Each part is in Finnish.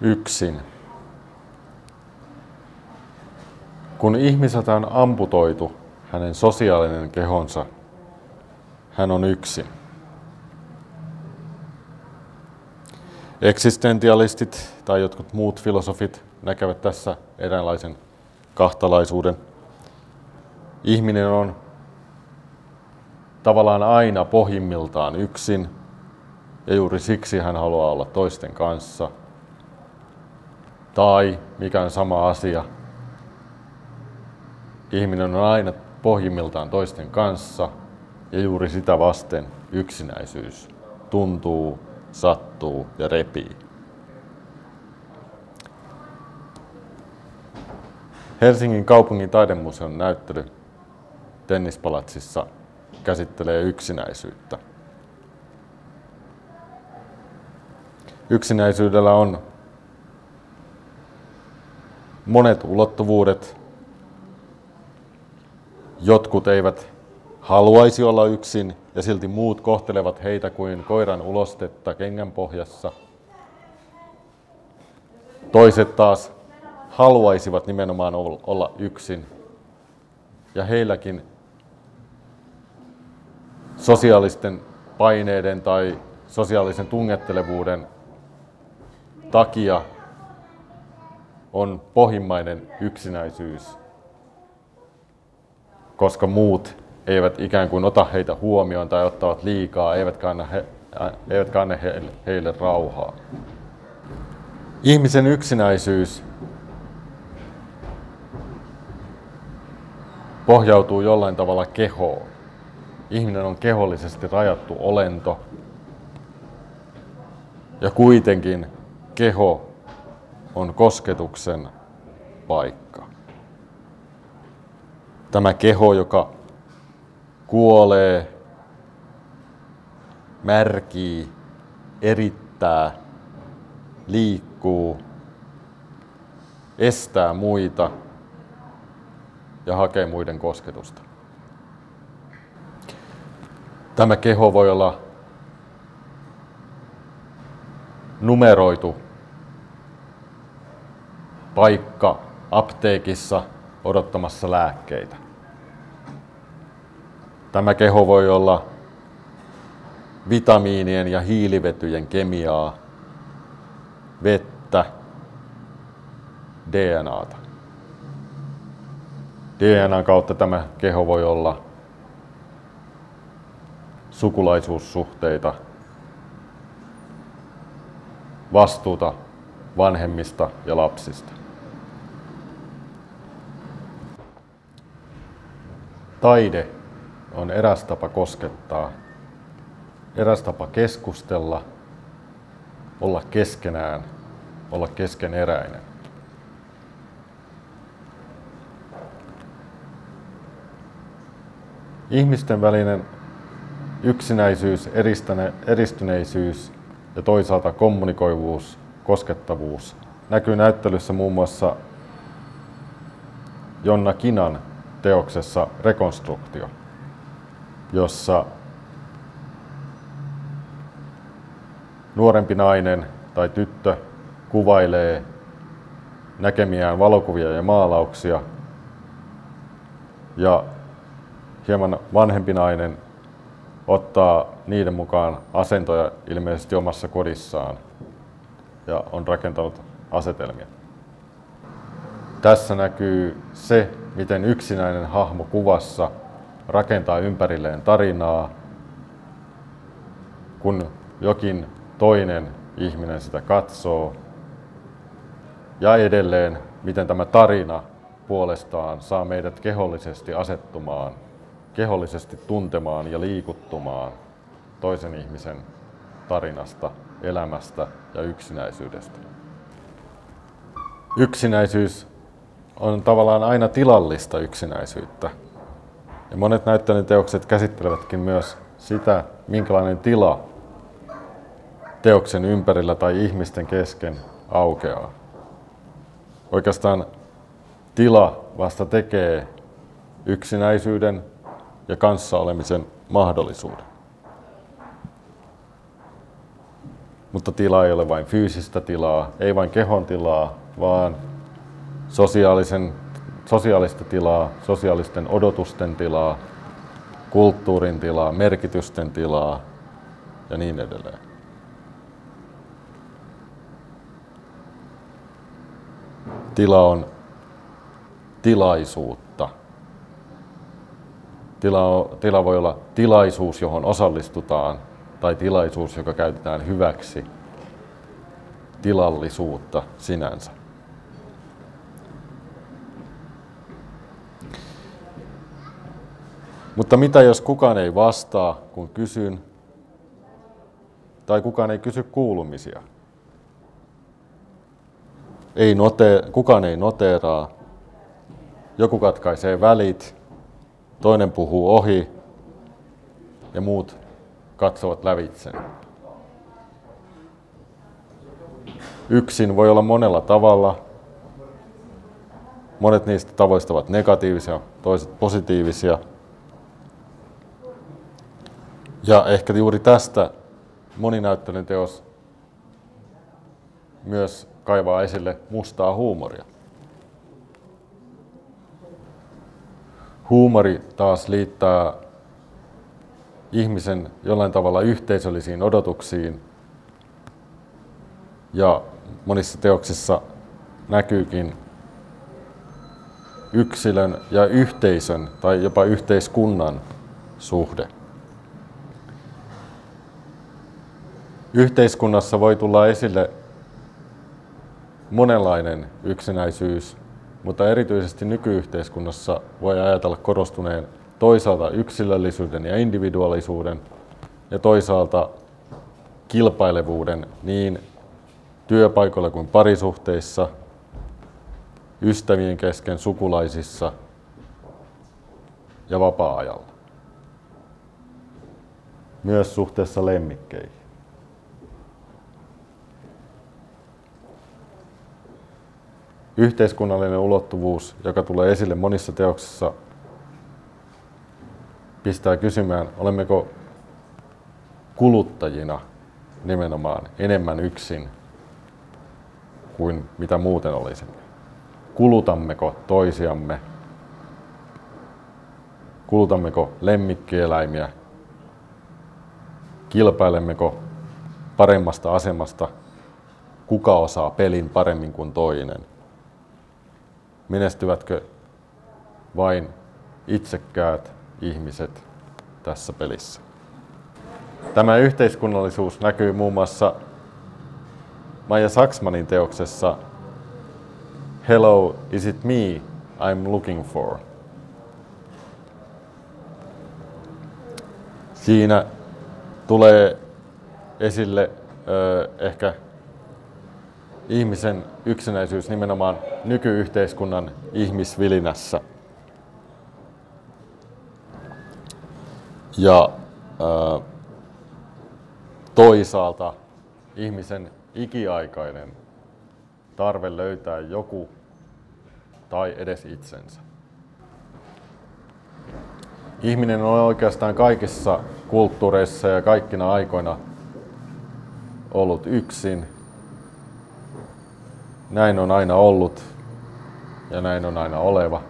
yksin. Kun ihmiseltä on amputoitu hänen sosiaalinen kehonsa, hän on yksin. Eksistentialistit tai jotkut muut filosofit näkevät tässä eräänlaisen kahtalaisuuden. Ihminen on tavallaan aina pohjimmiltaan yksin, ja juuri siksi hän haluaa olla toisten kanssa. Tai, mikä on sama asia, ihminen on aina pohjimmiltaan toisten kanssa, ja juuri sitä vasten yksinäisyys tuntuu, sattuu ja repii. Helsingin kaupungin taidemuseon näyttely Tennispalatsissa käsittelee yksinäisyyttä. Yksinäisyydellä on monet ulottuvuudet. Jotkut eivät haluaisi olla yksin ja silti muut kohtelevat heitä kuin koiran ulostetta kengänpohjassa. Toiset taas haluaisivat nimenomaan olla yksin ja heilläkin sosiaalisten paineiden tai sosiaalisen tungettelevuuden takia on pohjimmainen yksinäisyys, koska muut eivät ikään kuin ota heitä huomioon tai ottavat liikaa, eivätkä anna heille rauhaa. Ihmisen yksinäisyys pohjautuu jollain tavalla kehoon. Ihminen on kehollisesti rajattu olento ja kuitenkin keho on kosketuksen paikka. Tämä keho, joka kuolee, märkii, erittää, liikkuu, estää muita ja hakee muiden kosketusta. Tämä keho voi olla numeroitu paikka apteekissa odottamassa lääkkeitä. Tämä keho voi olla vitamiinien ja hiilivetyjen kemiaa, vettä, DNAta. DNAn kautta tämä keho voi olla sukulaisuussuhteita, vastuuta vanhemmista ja lapsista. Taide on eräs tapa koskettaa, eräs tapa keskustella, olla keskenään, olla keskeneräinen. Ihmisten välinen yksinäisyys, eristyneisyys ja toisaalta kommunikoivuus, koskettavuus näkyy näyttelyssä muun muassa Jonna Kinan teoksessa Rekonstruktio, jossa nuorempi nainen tai tyttö kuvailee näkemiään valokuvia ja maalauksia ja hieman vanhempi nainen ottaa niiden mukaan asentoja ilmeisesti omassa kodissaan ja on rakentanut asetelmia. Tässä näkyy se, miten yksinäinen hahmo kuvassa rakentaa ympärilleen tarinaa, kun jokin toinen ihminen sitä katsoo. Ja edelleen, miten tämä tarina puolestaan saa meidät kehollisesti asettumaan, kehollisesti tuntemaan ja liikuttumaan toisen ihmisen tarinasta, elämästä ja yksinäisyydestä. Yksinäisyys on tavallaan aina tilallista yksinäisyyttä. Ja monet näyttelyn teokset käsittelevätkin myös sitä, minkälainen tila teoksen ympärillä tai ihmisten kesken aukeaa. Oikeastaan tila vasta tekee yksinäisyyden ja kanssaolemisen mahdollisuuden. Mutta tila ei ole vain fyysistä tilaa, ei vain kehon tilaa, vaan sosiaalista tilaa, sosiaalisten odotusten tilaa, kulttuurin tilaa, merkitysten tilaa ja niin edelleen. Tila on tilaisuutta. Tila voi olla tilaisuus, johon osallistutaan, tai tilaisuus, joka käytetään hyväksi. Tilallisuutta sinänsä. Mutta mitä jos kukaan ei vastaa, kun kysyn, tai kukaan ei kysy kuulumisia? Kukaan ei noteeraa, joku katkaisee välit, toinen puhuu ohi ja muut katsovat lävitsen. Yksin voi olla monella tavalla. Monet niistä tavoista ovat negatiivisia, toiset positiivisia. Ja ehkä juuri tästä moninäyttöinen teos myös kaivaa esille mustaa huumoria. Huumori taas liittää ihmisen jollain tavalla yhteisöllisiin odotuksiin ja monissa teoksissa näkyykin yksilön ja yhteisön tai jopa yhteiskunnan suhde. Yhteiskunnassa voi tulla esille monenlainen yksinäisyys, mutta erityisesti nykyyhteiskunnassa voi ajatella korostuneen toisaalta yksilöllisyyden ja individuaalisuuden ja toisaalta kilpailevuuden niin työpaikoilla kuin parisuhteissa, ystävien kesken, sukulaisissa ja vapaa-ajalla. Myös suhteessa lemmikkeihin. Yhteiskunnallinen ulottuvuus, joka tulee esille monissa teoksissa, pistää kysymään, olemmeko kuluttajina nimenomaan enemmän yksin kuin mitä muuten olisimme. Kulutammeko toisiamme? Kulutammeko lemmikkieläimiä? Kilpailemmeko paremmasta asemasta? Kuka osaa pelin paremmin kuin toinen? Menestyvätkö vain itsekkäät ihmiset tässä pelissä? Tämä yhteiskunnallisuus näkyy muun muassa Maija Saksmanin teoksessa Hello, is it me I'm looking for? Siinä tulee esille ehkä ihmisen yksinäisyys nimenomaan nykyyhteiskunnan ihmisvilinässä. Ja toisaalta ihmisen ikiaikainen tarve löytää joku tai edes itsensä. Ihminen on oikeastaan kaikissa kulttuureissa ja kaikkina aikoina ollut yksin. Näin on aina ollut ja näin on aina oleva.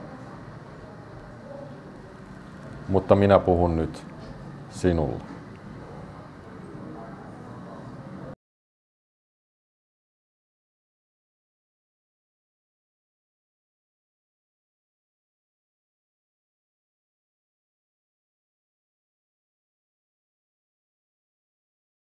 Mutta minä puhun nyt sinulle.